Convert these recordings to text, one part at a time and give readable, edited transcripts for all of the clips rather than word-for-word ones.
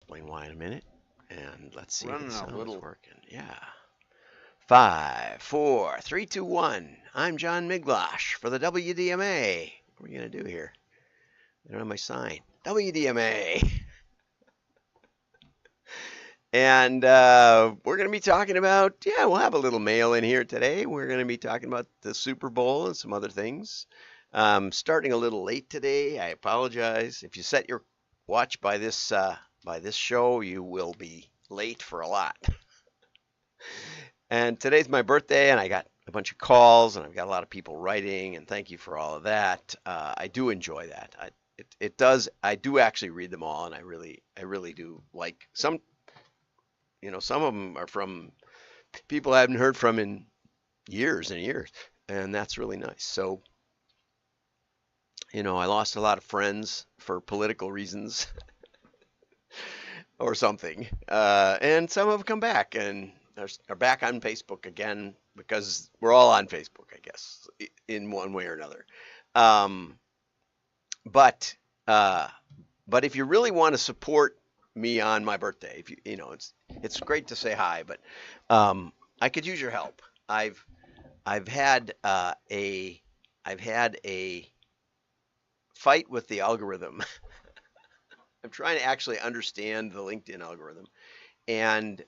explain why in a minute. And let's see if the Running a sound is little. working. Yeah. 5, 4, 3, 2, 1. I'm John Miglosh for the WDMA. What are we going to do here? I don't have my sign. WDMA. And we're going to be talking about, yeah, we'll have a little mail in here today. We're going to be talking about the Super Bowl and some other things. Starting a little late today. I apologize. If you set your watch by this show, you will be late for a lot. And today's my birthday, and I got a bunch of calls, and I've got a lot of people writing, and thank you for all of that. I do enjoy that. It does. I do actually read them all, and I really do like some. Some of them are from people I haven't heard from in years and years, and that's really nice. So, I lost a lot of friends for political reasons or something, and some have come back and are back on Facebook again because we're all on Facebook, I guess, in one way or another. Um, but uh, but if you really want to support me on my birthday, if it's great to say hi, but I could use your help. I've had I've had a fight with the algorithm. I'm trying to actually understand the LinkedIn algorithm, and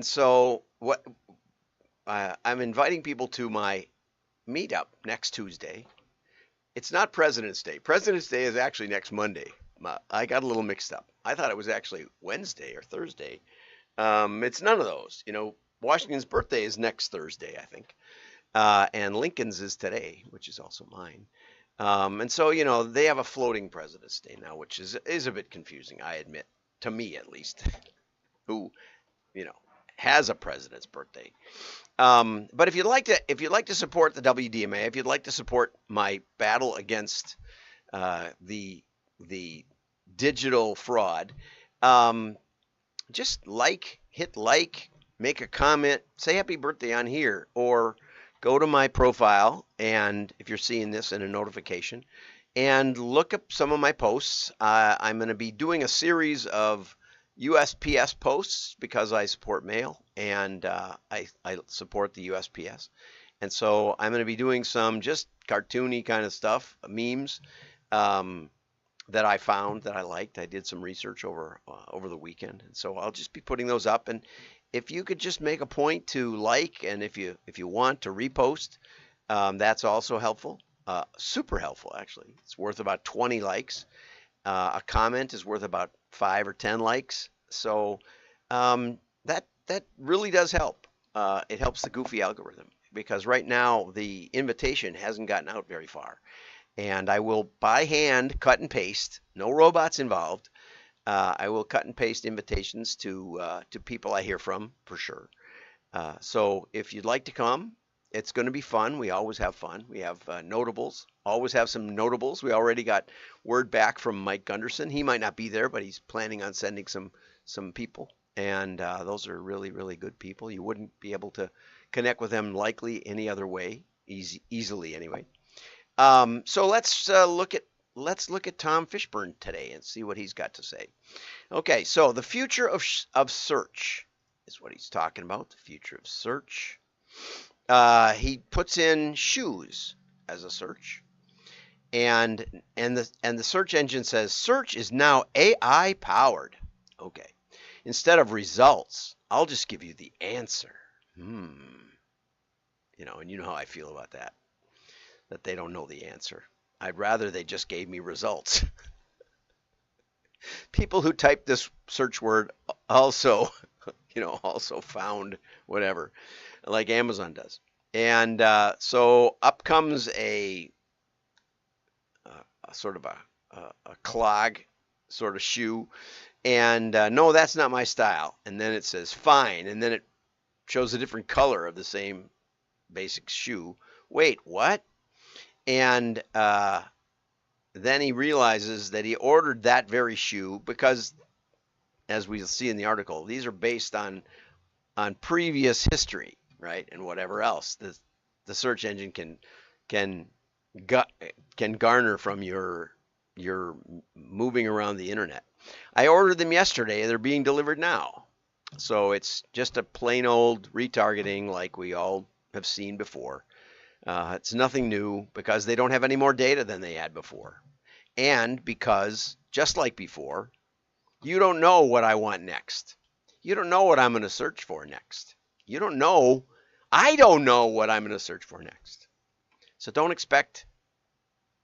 so what I'm inviting people to my meetup next Tuesday. It's not President's Day. President's Day is actually next Monday. I got a little mixed up. I thought it was actually Wednesday or Thursday. It's none of those. Washington's birthday is next Thursday, I think, and Lincoln's is today, which is also mine. And so, they have a floating President's Day now, which is a bit confusing, I admit, to me at least, who, you know, has a president's birthday. But if you'd like to support the WDMA, if you'd like to support my battle against the digital fraud, just hit like, make a comment, say happy birthday on here, or go to my profile, and if you're seeing this in a notification, and look up some of my posts. I'm going to be doing a series of USPS posts because I support mail, and I support the USPS. And so I'm going to be doing some just cartoony kind of stuff, memes, that I found that I liked. I did some research over the weekend, and so I'll just be putting those up. And if you could just make a point to like, and if you want to repost, that's also helpful. Super helpful, actually. It's worth about 20 likes. A comment is worth about 5 or 10 likes. So that really does help. It helps the goofy algorithm because right now the invitation hasn't gotten out very far. And I will by hand cut and paste, no robots involved. I will cut and paste invitations to people I hear from for sure. So if you'd like to come, it's going to be fun. We always have fun. We have notables. Always have some notables. We already got word back from Mike Gunderson. He might not be there, but he's planning on sending some people. And those are really, really good people. You wouldn't be able to connect with them likely any other way, easily anyway. So let's look at Tom Fishburne today and see what he's got to say. Okay, so the future of search is what he's talking about. The future of search. He puts in shoes as a search, and the search engine says search is now AI powered. Okay, instead of results, I'll just give you the answer. And you know how I feel about that. That they don't know the answer. I'd rather they just gave me results. People who type this search word also found whatever, like Amazon does. And so up comes a sort of a clog sort of shoe. And no, that's not my style. And then it says fine. And then it shows a different color of the same basic shoe. Wait, what? And then he realizes that he ordered that very shoe because, as we'll see in the article, these are based on previous history, right, and whatever else the search engine can garner from your you're moving around the internet. I ordered them yesterday. They're being delivered now. So it's just a plain old retargeting like we all have seen before. It's nothing new because they don't have any more data than they had before. And because, just like before, you don't know what I want next. You don't know what I'm going to search for next. You don't know. I don't know what I'm going to search for next. So don't expect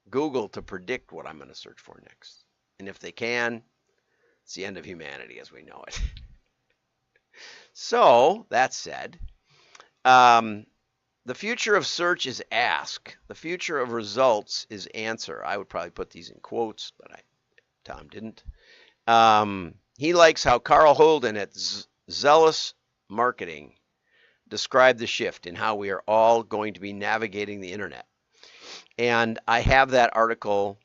Google to predict what I'm going to search for next. And if they can, it's the end of humanity as we know it. So, that said, the future of search is ask. The future of results is answer. I would probably put these in quotes, but Tom didn't. He likes how Carl Holden at Zealous Marketing described the shift in how we are all going to be navigating the internet. And I have that article.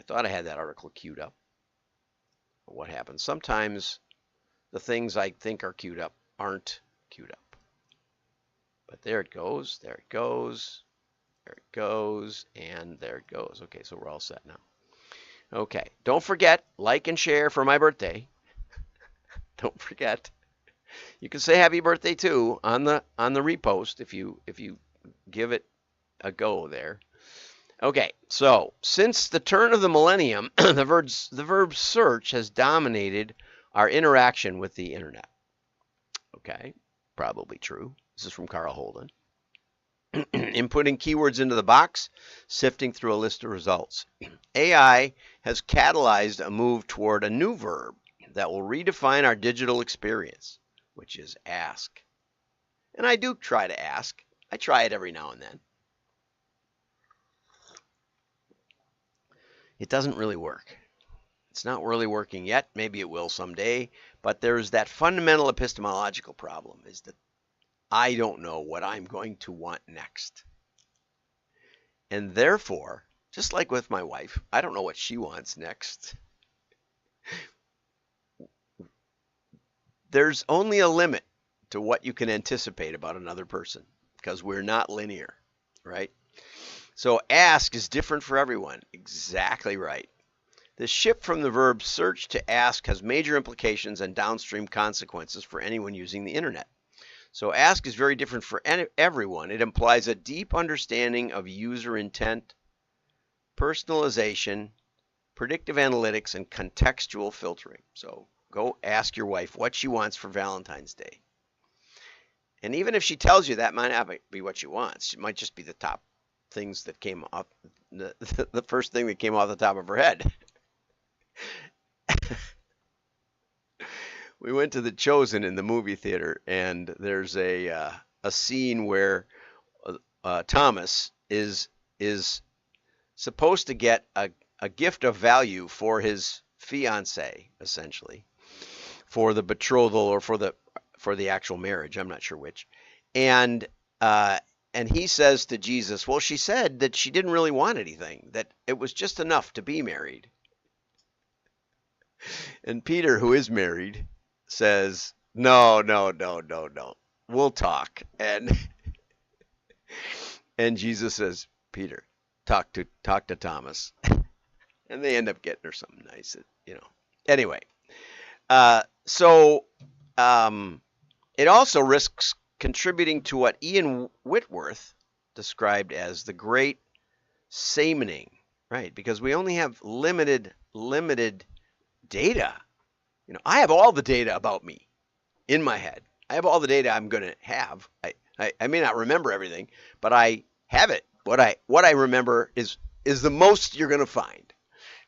I thought I had that article queued up. What happens? Sometimes the things I think are queued up aren't queued up. But there it goes, there it goes, there it goes, and there it goes. Okay, so we're all set now. Okay, don't forget, like and share for my birthday. Don't forget. You can say happy birthday too on the repost if you give it a go there. Okay, so since the turn of the millennium, the verb search has dominated our interaction with the internet. Okay, probably true. This is from Carl Holden. Inputting keywords into the box, sifting through a list of results. AI has catalyzed a move toward a new verb that will redefine our digital experience, which is ask. And I do try to ask. I try it every now and then. It doesn't really work. It's not really working yet. Maybe it will someday. But there's that fundamental epistemological problem, is that I don't know what I'm going to want next. And therefore, just like with my wife, I don't know what she wants next. There's only a limit to what you can anticipate about another person because we're not linear, right? So ask is different for everyone. Exactly right. The shift from the verb search to ask has major implications and downstream consequences for anyone using the internet. So ask is very different for everyone. It implies a deep understanding of user intent, personalization, predictive analytics, and contextual filtering. So go ask your wife what she wants for Valentine's Day. And even if she tells you that might not be what she wants, it might just be the top things that came off, the first thing that came off the top of her head. We went to The Chosen in the movie theater, and there's a scene where Thomas is supposed to get a gift of value for his fiancée, essentially, for the betrothal or for the actual marriage. I'm not sure which. And he says to Jesus, well, she said that she didn't really want anything, that it was just enough to be married. And Peter, who is married, says, no, we'll talk. And Jesus says, Peter, talk to Thomas. And they end up getting her something nice, Anyway, so it also risks contributing to what Ian Whitworth described as the great samening, right? Because we only have limited data. I have all the data about me in my head. I have all the data I'm going to have. I may not remember everything, but I have it. What I remember is the most you're going to find,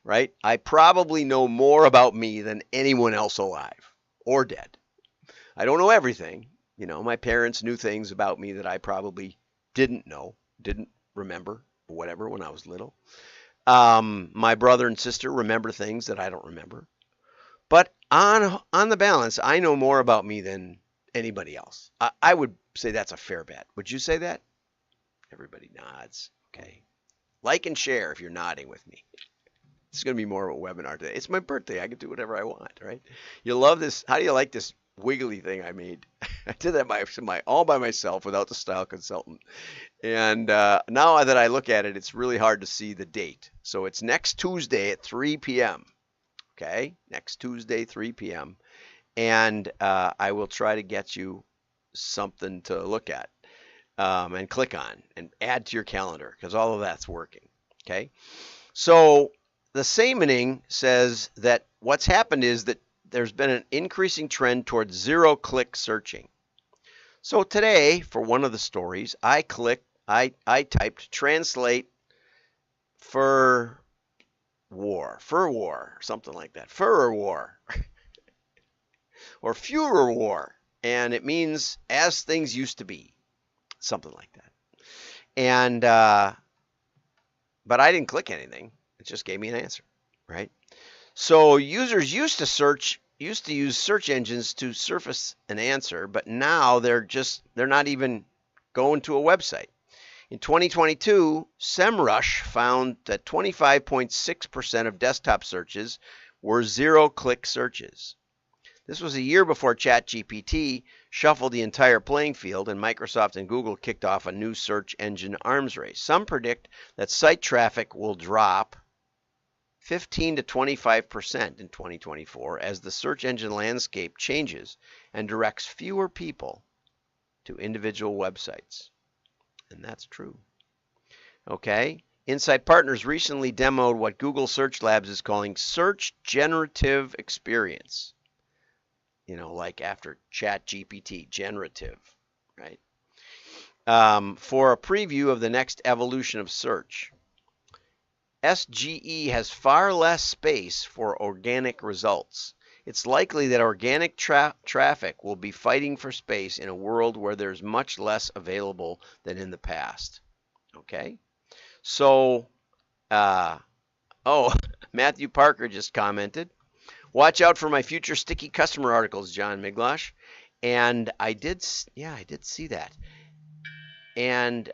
right? I probably know more about me than anyone else alive or dead. I don't know everything. My parents knew things about me that I probably didn't know, didn't remember, or whatever when I was little. My brother and sister remember things that I don't remember. But on the balance, I know more about me than anybody else. I would say that's a fair bet. Would you say that? Everybody nods. Okay. Like and share if you're nodding with me. It's going to be more of a webinar today. It's my birthday. I can do whatever I want, right? You love this. How do you like this wiggly thing I made. I did that all by myself without the style consultant. And now that I look at it, it's really hard to see the date. So it's next Tuesday at 3 p.m. Okay, next Tuesday, 3 p.m. And I will try to get you something to look at and click on and add to your calendar because all of that's working. Okay, so the Samening says that what's happened is that there's been an increasing trend towards zero-click searching. So today, for one of the stories, I typed translate fur war, something like that, fur war, or Fuhrer war, and it means as things used to be, something like that. And but I didn't click anything; it just gave me an answer, right? So users used to use search engines to surface an answer, but now they're not even going to a website. In 2022, SEMrush found that 25.6% of desktop searches were zero-click searches. This was a year before ChatGPT shuffled the entire playing field and Microsoft and Google kicked off a new search engine arms race. Some predict that site traffic will drop 15 to 25% in 2024 as the search engine landscape changes and directs fewer people to individual websites. And that's true. Okay. Insight Partners recently demoed what Google Search Labs is calling Search Generative Experience. You know, like after ChatGPT, generative, right? For a preview of the next evolution of search. SGE has far less space for organic results. It's likely that organic traffic will be fighting for space in a world where there's much less available than in the past. Okay? So, Matthew Parker just commented, watch out for my future sticky customer articles, John Miglosh. And I did see that. And,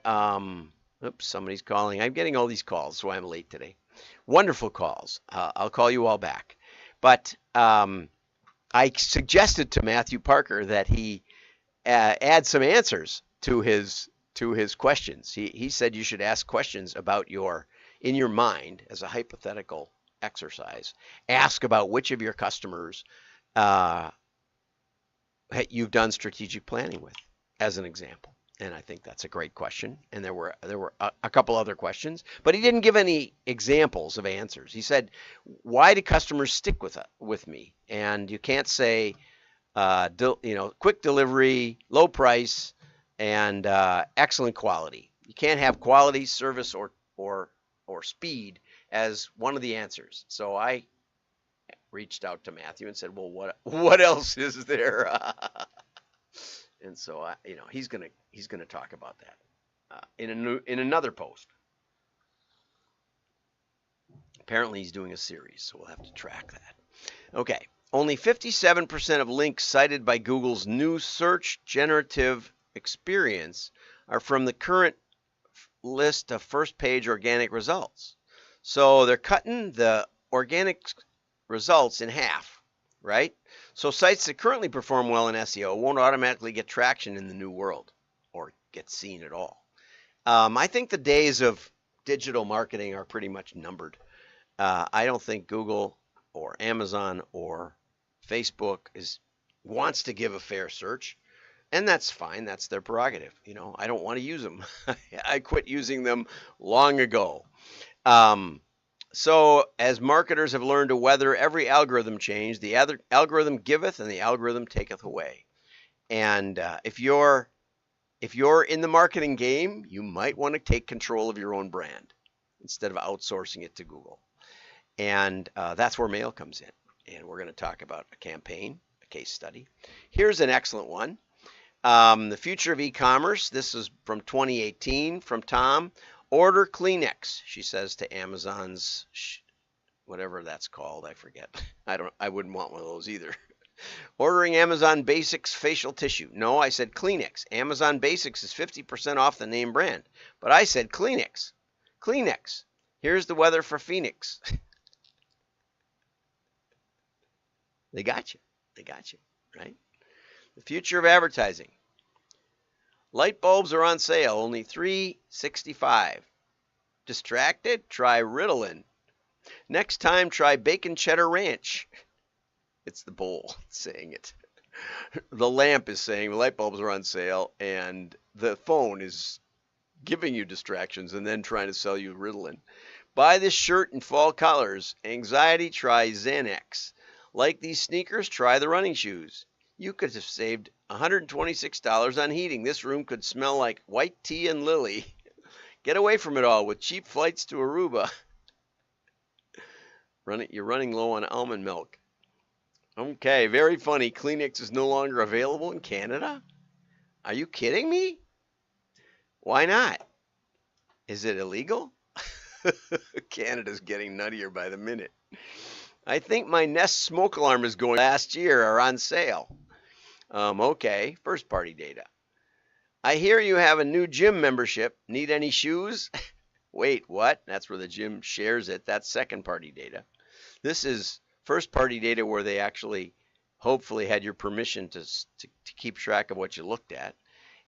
oops, somebody's calling. I'm getting all these calls, so I'm late today. Wonderful calls. I'll call you all back. But I suggested to Matthew Parker that he add some answers to his questions. He said you should ask questions about in your mind as a hypothetical exercise. Ask about which of your customers you've done strategic planning with, as an example. And I think that's a great question. And there were a couple other questions, but he didn't give any examples of answers. He said, "Why do customers stick with me?" And you can't say, quick delivery, low price, and excellent quality. You can't have quality, service, or speed as one of the answers. So I reached out to Matthew and said, "Well, what else is there?" And so he's gonna talk about that in another post. Apparently he's doing a series, so we'll have to track that. Okay, only 57% of links cited by Google's new search generative experience are from the current list of first page organic results. So they're cutting the organic results in half, right? So sites that currently perform well in SEO won't automatically get traction in the new world or get seen at all. I think the days of digital marketing are pretty much numbered. I don't think Google or Amazon or Facebook wants to give a fair search, and that's fine. That's their prerogative. I don't want to use them. I quit using them long ago. So as marketers have learned to weather every algorithm change, the algorithm giveth and the algorithm taketh away. And if you're in the marketing game, you might want to take control of your own brand instead of outsourcing it to Google. And that's where mail comes in. And we're going to talk about a campaign, a case study. Here's an excellent one. The future of e-commerce. This is from 2018 from Tom. Order Kleenex, she says to Amazon's, whatever that's called, I forget. I wouldn't want one of those either. Ordering Amazon Basics facial tissue. No, I said Kleenex. Amazon Basics is 50% off the name brand. But I said Kleenex. Kleenex. Here's the weather for Phoenix. They got you, right? The future of advertising. Light bulbs are on sale, only $3.65. Distracted? Try Ritalin. Next time, try bacon cheddar ranch. It's the bowl saying it. The lamp is saying the light bulbs are on sale, and the phone is giving you distractions and then trying to sell you Ritalin. Buy this shirt in fall colors. Anxiety, try Xanax. Like these sneakers, try the running shoes. You could have saved $126 on heating. This room could smell like white tea and lily. Get away from it all with cheap flights to Aruba. You're running low on almond milk. Okay, very funny. Kleenex is no longer available in Canada? Are you kidding me? Why not? Is it illegal? Canada's getting nuttier by the minute. I think my Nest smoke alarm is going last year are on sale. Okay, first party data. I hear you have a new gym membership. Need any shoes? Wait, what? That's where the gym shares it. That's second party data. This is first party data where they actually hopefully had your permission to keep track of what you looked at.